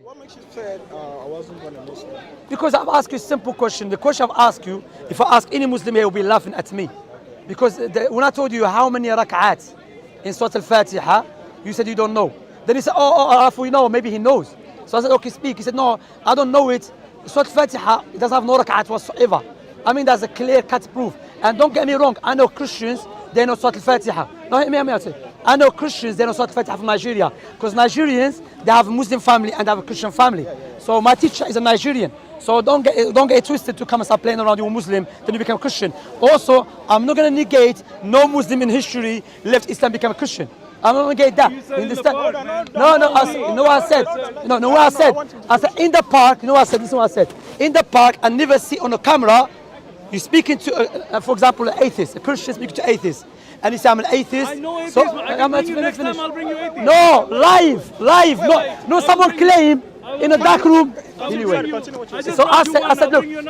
What makes you say I wasn't born a Muslim? Because I've asked you a simple question. The question I've asked you, if I ask any Muslim, he will be laughing at me. Because when I told you how many rak'at in Surah Al-Fatiha, you said you don't know. Then he said, if we know, maybe he knows. So I said, okay, speak. He said, no, I don't know it. Surah Al-Fatiha, it doesn't have no rak'at whatsoever. I mean, that's a clear-cut proof. And don't get me wrong, I know Christians, they know Surah Al-Fatiha. No, hear me out. I know Christians, they know Surah Al-Fatiha from Nigeria. Because Nigerians, they have a Muslim family and they have a Christian family. So my teacher is a Nigerian. So don't get it twisted to come and start playing around. You're Muslim, then you become Christian. Also, I'm not going to negate no Muslim in history left Islam become a Christian. I'm not going to negate that. You understand? No, you know what I said? No, what I said? I said in the park, you know what I said? This is what I said. In the park, I never see on a camera, you're speaking to, for example, an atheist, a Christian speaking to atheist. And you say, I'm an atheist. I know atheist, so but I can bring you next time, I'll bring you atheist. No, live. No, someone claim in a dark room. Anyway, so I said, look, you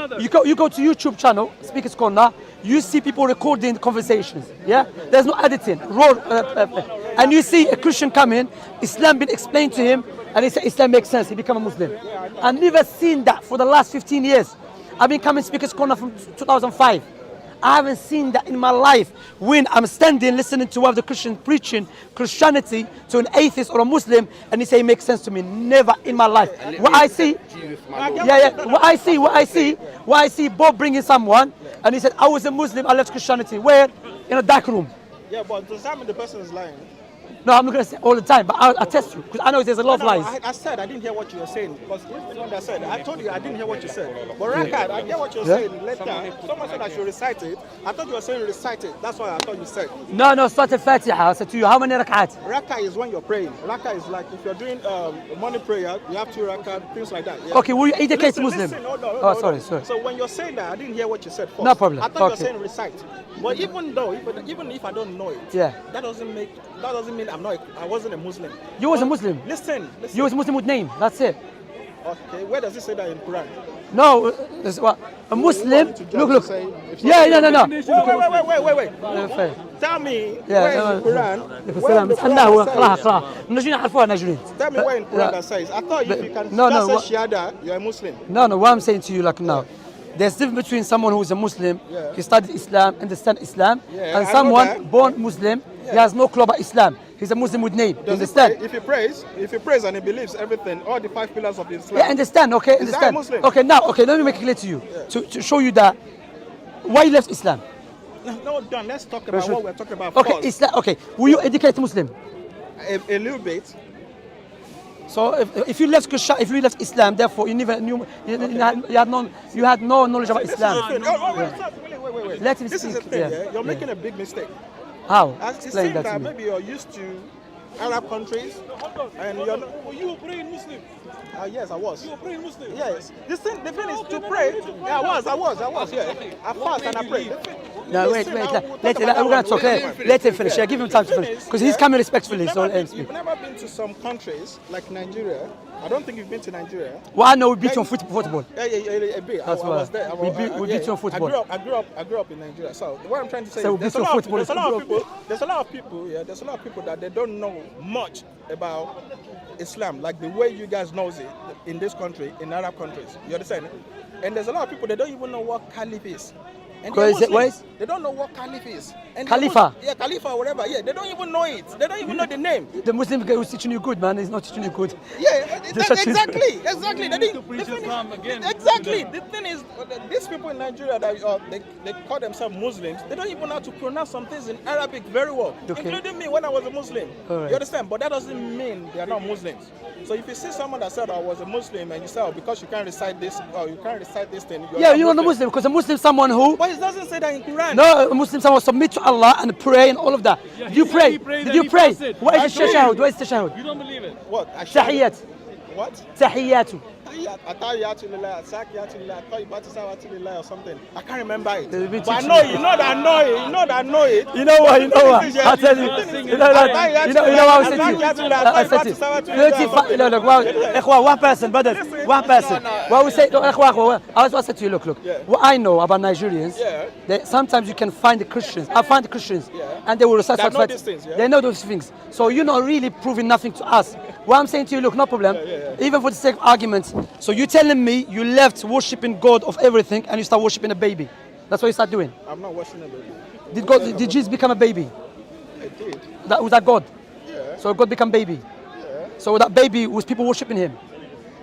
go to YouTube channel, Speaker's Corner, you see people recording conversations. Yeah, there's no editing. And you see a Christian come in, Islam been explained to him, and he said Islam makes sense. He become a Muslim. I've never seen that for the last 15 years. I've been coming Speaker's Corner from 2005. I haven't seen that in my life when I'm standing listening to one of the Christians preaching Christianity to an atheist or a Muslim and he say it makes sense to me. Never in my life. What I see, what I see Bob bringing someone and he said, I was a Muslim, I left Christianity. Where? In a dark room. Yeah, but does that mean the person is lying? No, I'm not going to say all the time, but I'll test you because I know there's a lot of lies. I said I didn't hear what you were saying because you're the one that said I told you I didn't hear what you said. But Rakad, I get what you're saying later. Someone said I should recite it. I thought you were saying recite it. That's why I thought you said. No, Surah Al-Fatiha. I said to you, how many rak'at? Rakah is when you're praying. Rakah is like if you're doing morning prayer, you have 2 rakah, things like that. Yeah? Okay, will you educate Muslim? Hold on. Sorry. So when you're saying that, I didn't hear what you said first. No problem. I thought you were saying recite. But even if I don't know it, that doesn't mean I wasn't a Muslim. You was a Muslim. Listen. You was a Muslim with name. That's it. Okay, where does it say that in Quran? No, a Muslim. Look. No. Wait. Tell me where in Quran. Tell me where in Quran that says. I thought if you can say shahada, you're a Muslim. No. What I'm saying to you like now. There's difference between someone who is a Muslim, he studied Islam, understands Islam, and someone born Muslim, he has no clue about Islam. He's a Muslim with name. Understand? If he prays and he believes everything, all the 5 pillars of Islam. Yeah, understand? Okay, understand. Okay, let me make it clear to you to show you that why you left Islam. No, done. Let's talk about what we're talking about. Okay, Islam. Okay, will you educate Muslim? A little bit. So if you left Islam, therefore you never knew you had no knowledge about Islam. Wait. This is the thing. You're making a big mistake. How? Explain that to me. Maybe you're used to Arab countries, and you're not. Were you a praying Muslim? Yes, I was. You were praying Muslim? Yes. The thing is to pray. Yeah, I was. Yeah. I fast and I pray. No, wait. We're going to talk. Let him finish. Give him time to finish. Because he's coming respectfully. You've never been to some countries like Nigeria. I don't think you've been to Nigeria. Well, I know we beat you on football. Yeah, a bit. I was there. We beat you on football. I grew up in Nigeria. So what I'm trying to say is there's a lot of people that they don't know much about Islam, like the way you guys knows it in this country, in Arab countries. You understand? And there's a lot of people that don't even know what caliph is. And they don't know what caliph is. And Khalifa? Khalifa or whatever. Yeah, they don't even know it. They don't even know the name. The Muslim guy who's teaching you good, man, he's not teaching you good. Yeah, exactly. Exactly. The thing is, these people in Nigeria, they call themselves Muslims. They don't even know how to pronounce some things in Arabic very well, including me when I was a Muslim. Right. You understand? But that doesn't mean they are not Muslims. So if you see someone that said I was a Muslim and you say, because you can't recite this or you can't recite this thing, you're not a Muslim, because a Muslim is someone who. But it doesn't say that in Quran. No, a Muslim someone submit to Allah and pray and all of that. Yeah, Did you pray? What is the tashahhud? What is the tashahhud? You don't believe it. What? Tahiyyat. What? Tahiyyatu. or something. I can't remember it. They'll be But I teaching know you. it. You know that I know it. You know that I know it. You know what? I'll tell you. You know what I said to you? Look, one person, brothers, one person. What we say, what I said to you, look. What I know about Nigerians, that sometimes you can find the Christians. I find the Christians, and they will recite They know Fatiha. these things, yeah? They know those things. So you're not really proving nothing to us. What I'm saying to you, look, no problem. Even for the sake of argument. So you're telling me you left worshiping God of everything and you start worshiping a baby. That's what you start doing. I'm not watching a baby. Did Jesus become a baby? I did. Was that God? Yeah. So God became baby. Yeah. So that baby was people worshiping him.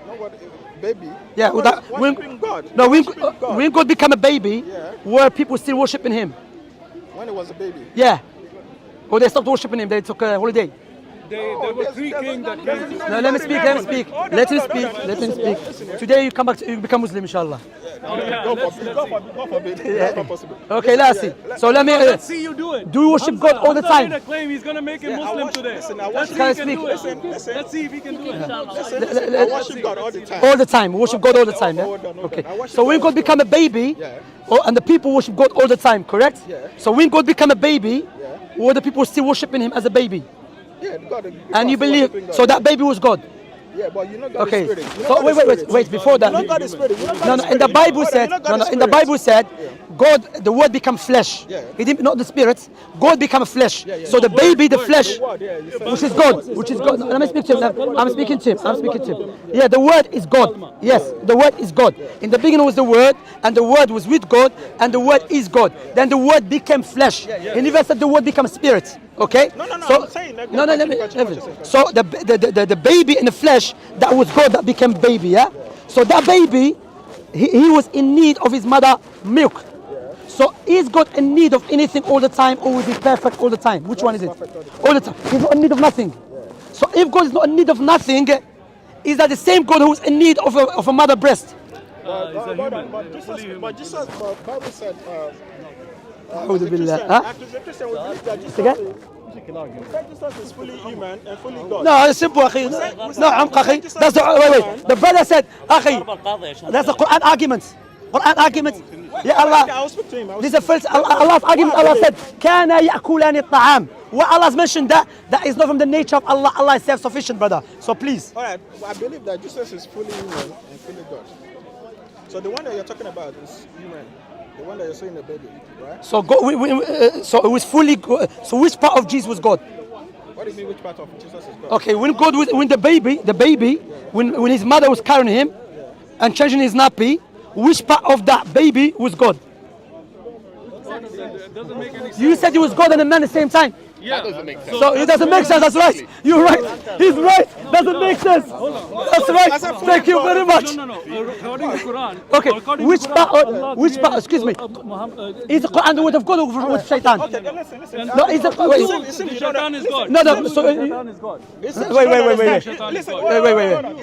No, what? Baby? Yeah. No, That, worshiping God. No, Worshiping God. when God became a baby, Yeah. were people still worshiping him? When he was a baby. Yeah. Or they stopped worshiping him. They took a holiday. There were three kings that came. No, let me speak. Let him speak. Today you come back. You become Muslim, inshallah. God forbid. That's not possible. Okay, let's see. So let me. Let's see you do it. Do you worship God all the Hamza made time? a claim he's gonna make him Muslim today. Listen, I Let's worship, see if he can do it. listen. Let's see if he can do it. I worship God all the time. All the time. Worship God all the time. Yeah? Hold on. Okay. I worship So when God God become a baby, Yeah. and the people worship God all the time, correct? Yeah. So when God become a baby, Yeah. were the people still worshiping him as a baby? Yeah, God. And you believe? God. So that baby was God. Yeah, but you know God Okay. is spirit. You know So God is wait. spirit. Before that. You know God is spirit. You know God No, is no. In the spirit. Bible You said, know God is in the spirit. Bible said, God, the Word become flesh. Yeah. He didn't, not the spirit. God become flesh. Yeah. So the baby, the flesh, The word, yeah, you said which is God, Let me speak to him. I'm speaking to him. Yeah, the Word is God. Yes, the Word is God. In the beginning was the Word, and the Word was with God, and the Word is God. Then the Word became flesh. He never said the Word become spirit. Okay? No, So, I'm saying that. no, let me. So the baby in the flesh, that was God that became baby. Yeah. So that baby, he was in need of his mother milk. So is God in need of anything all the time, or is he perfect all the time? Which one is it? All the time. He's not in need of nothing. So if God is not in need of nothing, is that the same God who's in need of a mother breast? But Jesus, Bible said, أعوذ بالله. as a Christian, we believe that Jesus is fully human and fully God. No, it's simple, أخي. No, عمق, أخي. That's the wait. The brother said, أخي. That's the Quran argument. Yeah, Allah. I'll speak to him. This is the first Allah's argument. Allah said, كان يأكلان الطعام. What Allah's mentioned that is not from the nature of Allah. Allah is self-sufficient, brother. So please. All right, I believe that Jesus is fully human and fully God. So the one that you're talking about is human. The one that you're saying the baby, right? So God, so it was fully. So which part of Jesus was God? What do you mean? Which part of Jesus is God? Okay, when God was, when the baby, when his mother was carrying him and changing his nappy, which part of that baby was God? It doesn't make any sense. You said he was God and a man at the same time. Yeah. That doesn't make sense. So it doesn't make sense. That's right. You're right. He's right. Doesn't make sense. That's right. Thank you very much. No. According to Quran. Okay. Which part? Which part? Excuse me. Muhammad, Is the Quran the word of God or with Shaitan? Okay, listen. No, is the wait. Shaitan is God. No. So Shaitan is God. wait. Listen, Wait.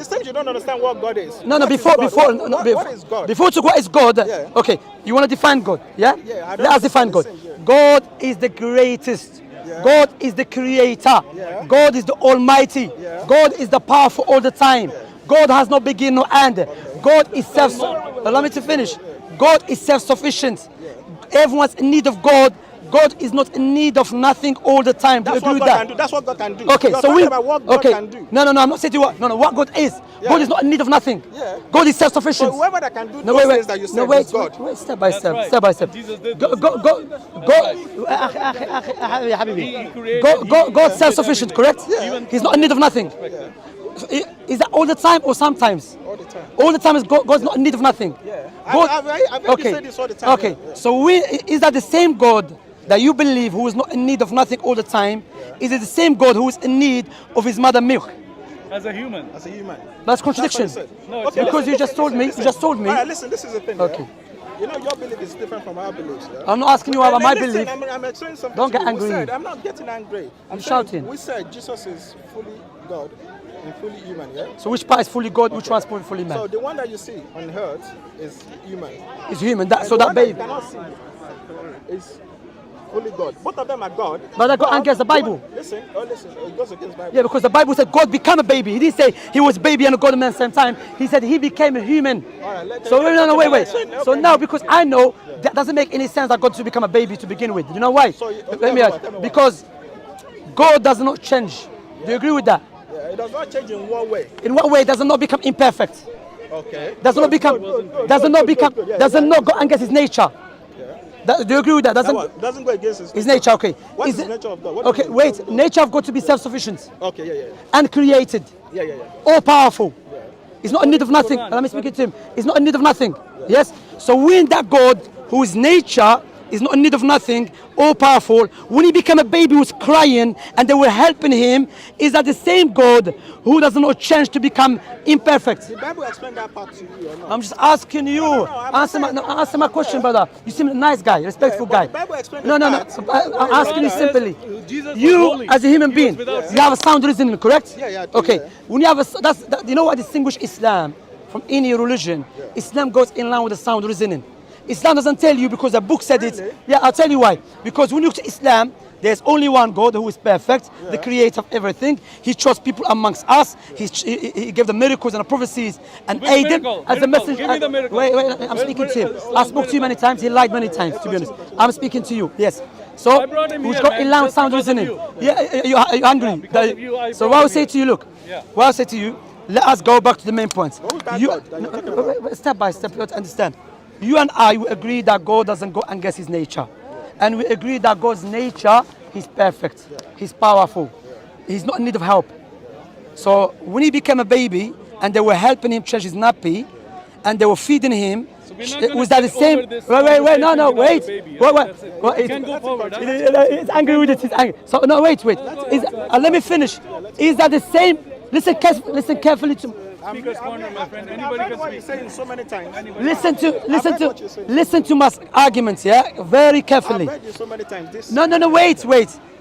it seems you don't understand what God is. No. What Before. is God? Before to what is God? Yeah. Okay. You want to define God? Yeah. Yeah, I don't Let us define God. understand, yeah. God is the greatest. Yeah. God is the creator. Yeah. God is the almighty. Yeah. God is the powerful all the time. God has no beginning nor end. God is allow me to finish. God is self-sufficient. Everyone's in need of God. God is not in need of nothing all the time. Do you That's agree what with God that? can do. That's what God can do. Okay, You're so talking about what God can do. No, I'm not saying to you what. No, what God is. Yeah. God is not in need of nothing. Yeah. God is self-sufficient. So whoever that can do No, those wait, things that you said wait, is God. wait, step by step, right. step by step. Jesus did Go, those يا حبيبي. He created- God's self-sufficient, correct? Yeah. He's not in need of nothing. So is that all the time or sometimes? All the time. All the time is God's not in need of nothing. Yeah. God, I've heard you say this all the time. Okay. Yeah. So is that the same God that you believe who is not in need of nothing all the time? Is it the same God who is in need of his mother milk? As a human. As a human. That's contradiction. That's what he said. No, it's Okay, not. Because you just told me. listen. You just told me. All right, listen, this is the thing. Okay. Yeah? You know, your belief is different from our beliefs. Yeah? I'm not asking you about my Listen, belief. I'm explaining something. Don't to get you. angry. We said, I'm not getting angry. I'm saying shouting. We said Jesus is fully God and fully human. Yeah. So which part is fully God? Which one is fully man? So the one that you see on earth is human. It's human. And So the that one baby. you cannot see is fully God. Both of them are God. But that goes against the Bible. Listen, it goes against the Bible. Yeah, because the Bible said God became a baby. He didn't say he was baby and a God man at the same time. He said he became a human. So wait. So now, because I know that doesn't make any sense that God should become a baby to begin with. You know why? Because God does not change. Do you agree with that? Yeah, it does not change in one way. In what way? Does not become imperfect. Okay. Does not go against his nature. Do you agree with that? Doesn't go against his nature. Okay. What is the nature of God? Okay, wait. Nature of God to be self-sufficient. Okay, yeah. And created. Yeah. All powerful. He's not in need of nothing. Let me speak it to him. He's not in need of nothing. Yes. So when that God, who is nature, is not in need of nothing, all powerful, when he became a baby who was crying and they were helping him, is that the same God who does not change to become imperfect? The Bible explained that part to you or not? I'm just asking you. Answer my question, brother. You seem a nice guy, respectful guy. The Bible explained No. I'm asking you simply. You, as a human being, you have a sound reasoning, correct? Yeah. Okay. When you have you know what distinguishes Islam from any religion? Yeah. Islam goes in line with the sound reasoning. Islam doesn't tell you because the book said Really? it. Yeah, I'll tell you why. Because when you look to Islam, there's only one God who is perfect, the creator of everything. He chose people amongst us. He gave the miracles and the prophecies and aided them as a messenger. Give me the miracle. Wait, I'm speaking to him. I spoke to you many times. He lied many times, to be honest. I'm speaking to you, yes. So, we've got in line sound reasoning. Yeah, you're angry. So what I will say to you, look, what I will say to you, let us go back to the main points. Step by step, you have to understand. You and I will agree that God doesn't go against his nature. And we agree that God's nature, he's perfect. He's powerful. He's not in need of help. So when he became a baby and they were helping him change his nappy and they were feeding him, was that the same? Wait. Can't go forward. He's angry with it. He's angry. So no, wait. Let me finish. Is that the same? Listen carefully to me. Speaker's corner, my friend. Anybody can What you're speak. saying so many times. Listen to my arguments, yeah, very carefully. I've read you so many times. No, wait.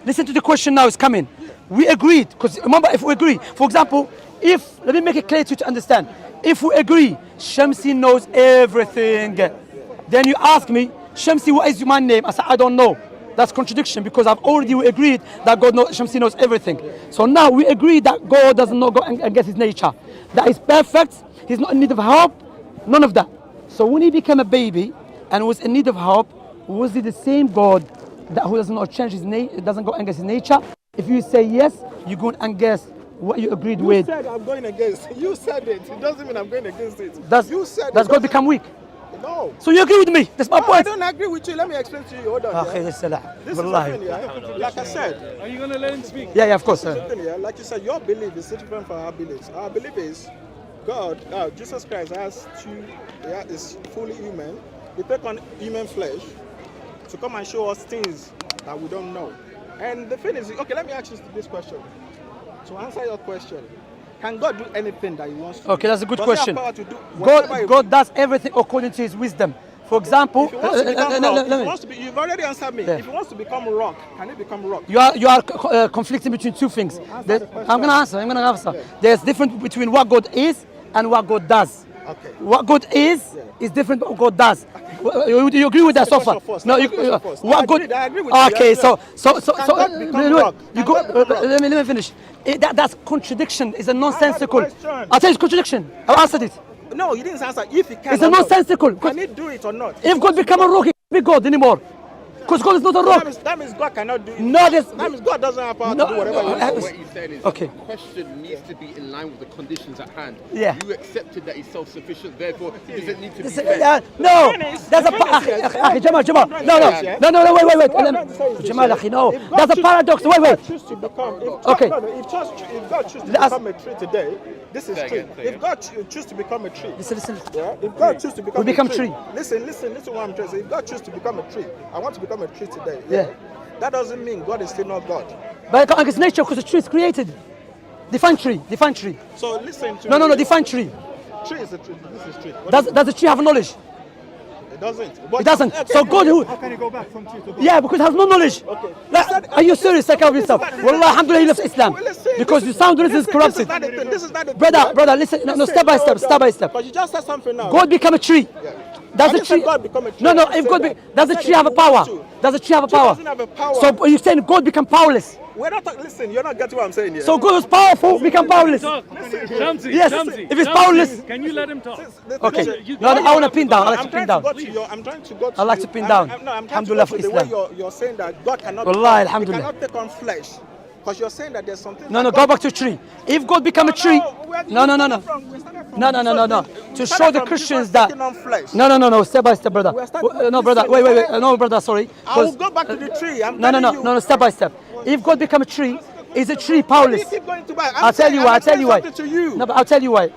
Listen to the question now is coming. We agreed, because remember, if we agree, for example, let me make it clear to you to understand. If we agree, Shamsi knows everything. Then you ask me, Shamsi, what is my name? I said, I don't know. That's contradiction because I've already agreed that Shamsi knows everything. So now we agree that God does not go against his nature. That is perfect. He's not in need of help. None of that. So when he became a baby and was in need of help, was he the same God that who does not change his nature, doesn't go against his nature? If you say yes, you're going against what you agreed with. You said I'm going against. You said it. It doesn't mean I'm going against it. Does God become weak? No. So you agree with me? That's my point. I don't agree with you. Let me explain to you. Hold on. This is the thing, yeah. Like I said. Are you going to let him speak? Yeah, of course. This is the thing, yeah. Like you said, your belief is different from our beliefs. Our belief is God, Jesus Christ is fully human. He took on human flesh to come and show us things that we don't know. And the thing is, okay, let me ask you this question. To answer your question, can God do anything that he wants to do? Okay, that's a good question. He have power to do God does everything according to his wisdom. For example, you've already answered me. Yeah. If he wants to become rock, can he become rock? You are conflicting between two things. I'm going to answer. Yeah. There's difference between what God is and what God does. Okay. What God is different from what God does. You agree with that so far? No, what God? I agree with you. Okay, so let me finish. That's contradiction. It's a nonsensical. I'll tell you, it's contradiction. I answered it. No, you didn't answer. If he can, it's a nonsensical. Can he do it or not? If God become a rock, he can't be God anymore. Because God is not a rock. That means God cannot do it. No, that means God doesn't have power to do whatever he wants. What he's saying is okay. The question needs to be in line with the conditions at hand. Yeah. You accepted that he's self-sufficient, therefore he doesn't need to be no, that's a Jamal. No, wait. Jamal, no. That's a paradox. Wait. Okay. If God chooses to become a tree today, this is tree. If God chooses to become a tree. Listen. Yeah. If God chooses to become a tree. Listen what I'm trying to say. If God chooses to become a tree, I want to become a tree today. Yeah. That doesn't mean God is still not God. But it's nature because the tree is created. Define tree. So listen to No, define tree. Tree is a tree. This is tree. Does the tree have knowledge? It doesn't. It doesn't. Okay, so God who? How can he go back from tree to God? Yeah, because it has no knowledge. Okay. Are you serious? Take care of yourself. Wallah, alhamdulillah, he left Islam. Because you sound religious is corrupted. This is not the Brother, listen. No, step by step. But you just said something now. God become a tree. Yeah. Does the tree? God become a tree? No. If God, does the tree have a power? Does the tree have a Tree power? doesn't have a power. So you're saying God become powerless? We're not listen, you're not getting what I'm saying here. So God was powerful, become powerless. Shamsi, Yes, Shamsi, if it's Shamsi, powerless. Can you let him talk? Okay. No, I want to pin down. I like to pin down. I'm trying to go to I like to pin down. I'm trying to Alhamdulillah go for to the way Islam. you're saying that God cannot Wallahi, he alhamdulillah. cannot take on flesh. Because you're saying that there's something. No, go back to tree. If God become a tree, no. To show the Christians that. No. Step by step, brother. No, brother. Wait. No, brother. Sorry. I will go back to the tree. No. Step by step. If God become a tree, is a tree powerless? I'll tell you why. No, but I'll tell you why.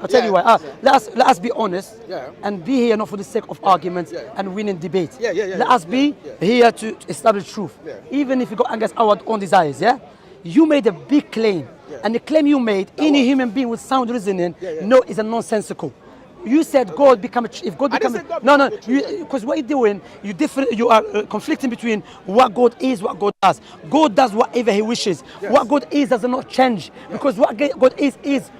Let us be honest Yeah. and be here not for the sake of arguments and winning debate. Yeah. Let us be here to establish truth. Yeah. Even if you go against our own desires, yeah? You made a big claim, and the claim you made, any human being with sound reasoning, no, is a nonsensical. You said God become a tree. If God become no, because what you're doing, you are conflicting between what God is, what God does. God does whatever He wishes. Yes. What God is does not change, because what God is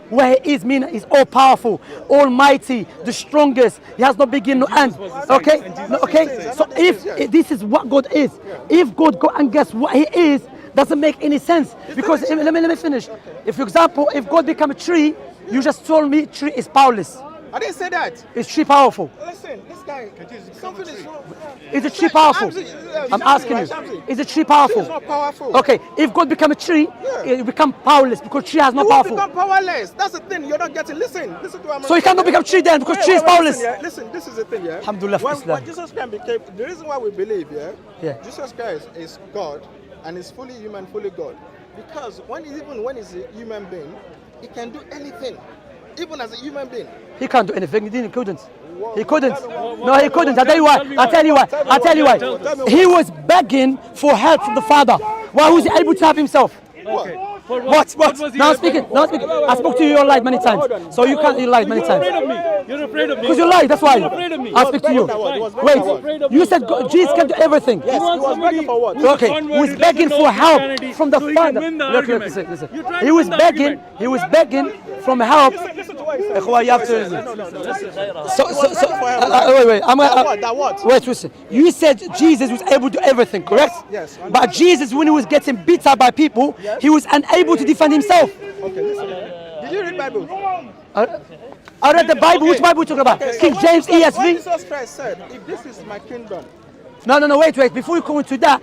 where He is, meaning He's all powerful, almighty, the strongest. He has no beginning, no end. Okay, So if this is what God is, if God go and guess what He is, doesn't make any sense. Because let me finish. If, for example, if God become a tree, you just told me tree is powerless. I didn't say that. Is tree powerful? Listen, this guy, something is wrong. Is the tree powerful? I'm asking you. Is the tree powerful? It's not powerful. Okay, if God become a tree, it become powerless because tree has no powerful. Become powerless. That's the thing. You're not getting. Listen to what I'm So you cannot become tree then because tree is powerless. Listen, this is the thing, yeah. Alhamdulillah for Islam. When Jesus Christ became, the reason why we believe, Yeah. Jesus Christ is God and is fully human, fully God. Because even when he's a human being, he can do anything. Even as a human being. He can't do anything. He couldn't. He couldn't. No, he couldn't. I'll tell you why. He was begging for help from the Father. Why was he able to help himself? Okay. What? Now speaking. I spoke to you, you lied many times. So you lied many times. You're afraid of me. Because you lied, that's why. You're afraid of me. I speak to you. Wait, you said Jesus can do everything. Yes, he was begging for what? Okay, he was begging for help from the Father. Look, listen. He was begging from help. Listen to what he said. You have to. Wait, listen. You said Jesus was able to do everything, correct? Yes. But Jesus, when he was getting beat up by people, he was unable to defend himself. Okay, listen. Did you read Bible? I read the Bible. Which Bible are you talking about? Okay, King so James, when ESV? Jesus Christ said, if this is my kingdom. No, wait. Before you go into that,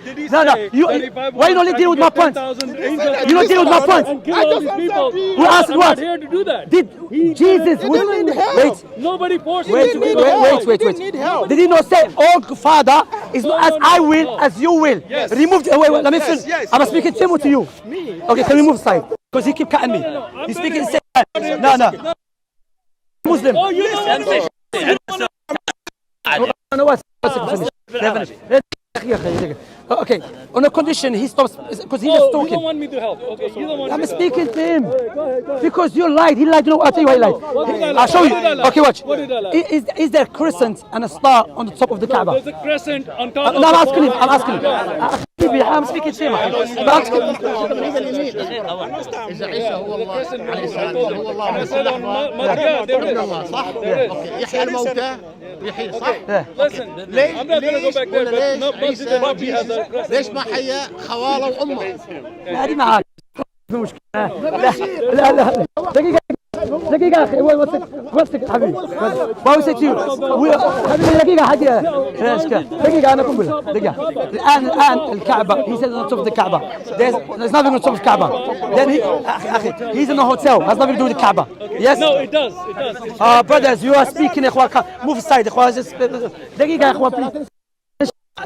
why you don't deal with my point? You don't deal with my point. Who asked what? Here to do that. Did Jesus wait? Nobody forced Wait. Need help. Did he not say, "Oh Father, is not as I will, as you will"? Yes. Remove. Wait. Let me finish. Yes. I'm speaking to you. Me. Okay, can we move aside? Because he keep cutting me. He's speaking. No. Muslim. Oh, you No, what? Okay, on a condition he stops because he was You talking. don't want me to help. Okay, you don't want me I'm to speaking to him Go ahead. because you lied. He lied. You know, I'll tell you why he lied. What did I lie? I'll show What you. did I lie? Okay, watch. What did I lie? Is there a crescent and a star on the top of the Kaaba? There's a crescent on top of No, the I'm asking him. I'm speaking to him. I'm asking him. إذا عيسى هو الله عليه السلام هو الله I said on Makkah, there ابن is. الله صح؟ There is. أوكي. يحيى الموتى ويحيي صح؟ Listen, I'm not going to go back there, but no, Masjid al-Nabi has a crescent. ليش ما حيا خواله وامه؟ هذه معاك في مشكلة. لا دقيقة أخي وصلك حبيبي. ما وصلت حبيبي دقيقة حاجة. دقيقة أنا قنبلة. دقيقة. الآن الكعبة. He said on top of the Kaaba. There's nothing on top of the Kaaba. Then أخي he's in a hotel. Has nothing to do with the Kaaba. Yes. No, it does. Brothers, you are speaking. إخوان move aside. إخوان دقيقة إخوان please.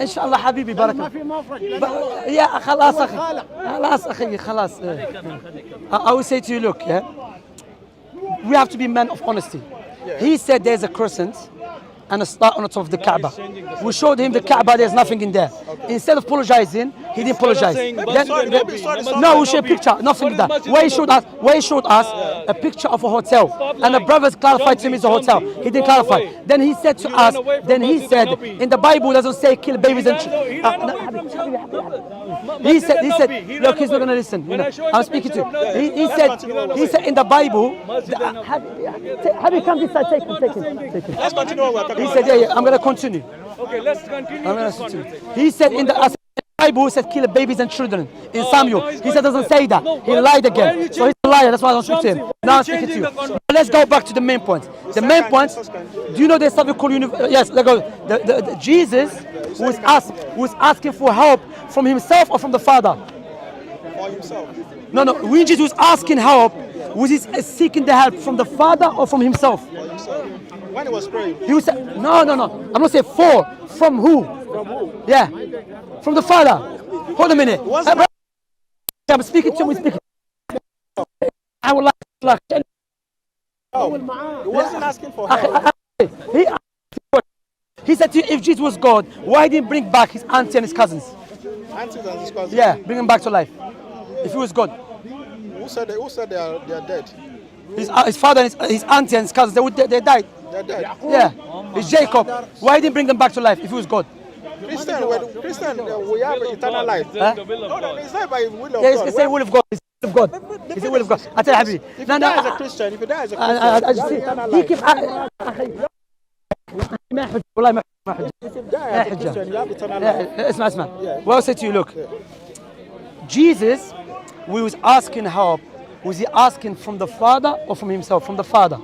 ان شاء الله حبيبي بارك الله يا خلاص اخي خلاص I will say to you, look, we have to be men of honesty. He said there's a crescent and a star on the top of the Kaaba. We showed him the Kaaba, there's nothing in there. Instead of apologizing, he didn't apologize. No, we showed a picture, nothing in that. Where he showed us a picture of a hotel. And the brothers clarified to him it's a hotel. He didn't clarify. Then he said to us, in the Bible doesn't say kill babies and he said, look, he's not going to listen. I'm speaking to him. He said in the Bible, Habib, come this side, take him. Let's continue what we're talking He said, I'm going to continue. Okay, let's continue. He said in the Bible he said kill babies and children. In Samuel, now he's he said going doesn't to say that. No, He why- lied why again. are you So he's a liar. That's why I don't speak to him. Shamsi, Now why I'm are you speaking to you. changing the But let's go back to the main point. The main point. Do you know there's something called yes? Let's go. The Jesus was asking for help from himself or from the Father. For himself. No. When Jesus was asking help, was he seeking the help from the Father or from himself? When he was praying. He was no. I'm not saying for. From who? From who? Yeah, from the Father. Hold a minute. I'm speaking to him. Speaking. I would like. No, he wasn't asking for help. He said to you, if Jesus was God, why didn't he bring back his auntie and his cousins? Aunties and his cousins. Yeah, bring them back to life. If he was God, Who said they are dead? his father and his auntie and his cousins, they died. They're dead. Yeah, it's Jacob. Why didn't he bring them back to life if he was God? Christian, we have eternal life. Huh? The will of No, God. it's not by the will of Yeah, God. it's the will of God. It's the will of God. It's the will of God. I tell you, Habibi. If you die as a Christian, if you die as a I Christian, just you have eternal he life. keep ما يحج والله ما يحج If you die as a Christian, you have eternal life. اسمع what I'll say to you, look, Jesus, we was asking help, was he asking from the Father or from himself? From the Father.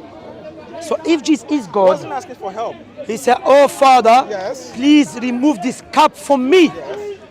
So if Jesus is He God, wasn't asking for help. he said, oh Father, Yes. please remove this cup from me.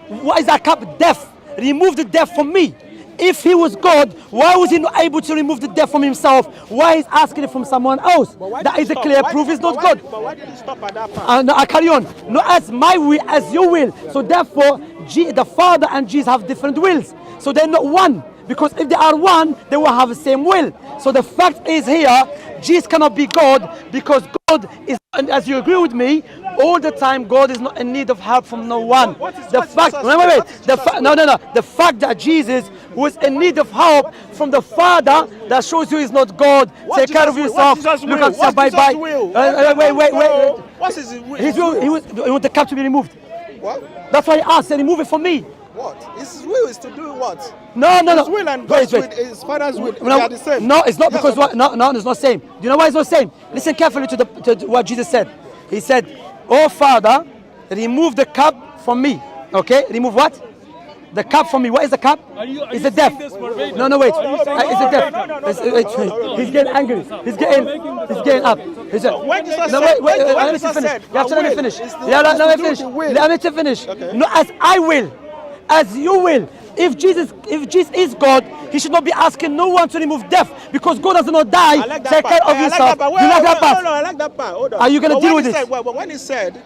What is that cup? Death. Remove the death from me. If he was God, why was he not able to remove the death from himself? Why is asking it from someone else? That is a clear proof he's not God. But why did he stop at that part? No, I carry on. Not as my will, as your will. So therefore, the Father and Jesus have different wills. So they're not one. Because if they are one, they will have the same will. So the fact is here, Jesus cannot be God because God is, and as you agree with me, all the time God is not in need of help from no one. The fact that Jesus was in need of help from the Father, that shows you he's not God. Take care of yourself. Look at yourself. Bye bye. Wait. What's his will? He want the cap to be removed. What? That's why he asked, said remove it from me. What? His will is to do what? No. His will and God's will, his father's will, they are the same. No, it's not Yes because or what? No, it's not same. Do you know why it's not same? Listen carefully to what Jesus said. He said, "Oh Father, remove the cup from me." Okay, remove what? The cup from me. What is the cup? It's the death. No, wait. It's the death. He's getting angry. He's getting up. He said, When Jesus no, said- wait. when Let me Jesus finish. said, You have to let me "My finish. will is to- Yeah, is let to me do finish. the will." Let me to finish. Okay. No, as I will, as you will. If Jesus is God, he should not be asking no one to remove death because God does not die. I like that Take part. care of I like yourself. that part. You like that part? No, I like that part. Hold on. Are you gonna But deal when with he it? said, when he said,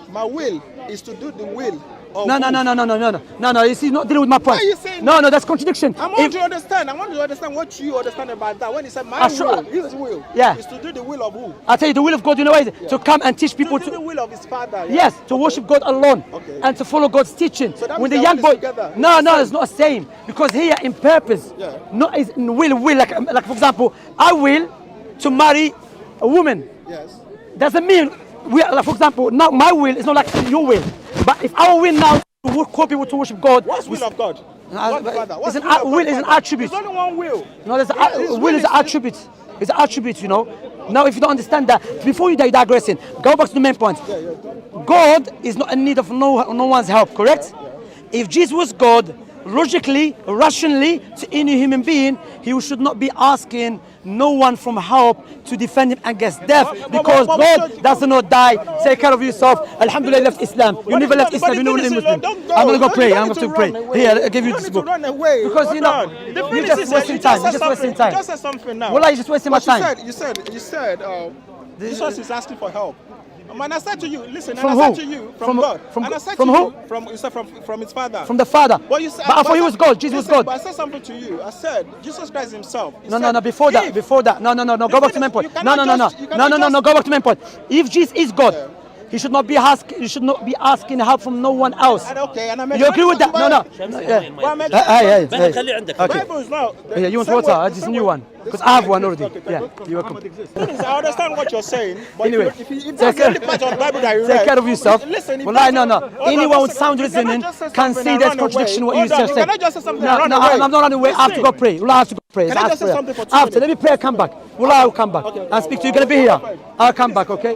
"My will is to do the will of No. You see, not dealing with my point. Why are you saying No, that's contradiction. I want to understand. I want to understand what you understand about that. When he said, "My sure. will," his will, Yeah. is to do the will of who? I tell you, the will of God, you know what is it? To come and teach people To do the will of his father. yes, to worship God alone Okay. and to follow God's teaching. So that When means the young their will boy, is together. no, it's not the same because here in purpose, Yeah. not is in will like for example, I will to marry a woman. Yes. Doesn't mean like for example, now my will is not like your will, but if our will now to call people to worship God, What's will of God? What's the father? What's it's will of God, will is an father? attribute. There's only one will. No, there's His will is an attribute. It's an attribute, you know. Now, if you don't understand that, before you digressing, go back to the main point. God is not in need of no one's help, correct? If Jesus was God, logically, rationally, to any human being, he should not be asking no one from help to defend him against death because God does not die. Take care of yourself. Alhamdulillah, you left Islam. You never left Islam. You never left Muslim. I'm going to go pray. I'm going to pray. Here, I give you this book. Because you know, you're just wasting time. You're just wasting time. You just said something now. Well, you're just wasting my time. You said, Jesus is asking for help. And I said to you, listen, From and I said who? to you, From- God. from- and I said from to who? you, you said from his father. From the Father. But you said, I thought he was God. Jesus was listen, God. But I said something to you. I said, Jesus Christ himself. He No, said, before that. No, go back to main point. No, go back to main point. If Jesus is God, he should not be asking help from no one else. Okay, and I You agree with that? No. Hey. Bible is not. Yeah, you want water? This is a new one. Because I have one already. Yeah, you're welcome. I understand what you're saying, but Anyway, if that's the only part of the Bible that you read, take care of yourself. Listen, if Well, that's- no. hold on, Anyone with listen, sound you reasoning cannot just say can something see and there's run contradiction away. what you Hold on, just you said. cannot just say something and run No, away. I'm not running away. I have to go Listen. pray. I have to go pray. Can I just say something for 2 After, let minutes? me pray and come back. I'll come back. Okay. I'll speak to you. You're going to be here. I'll come back, okay?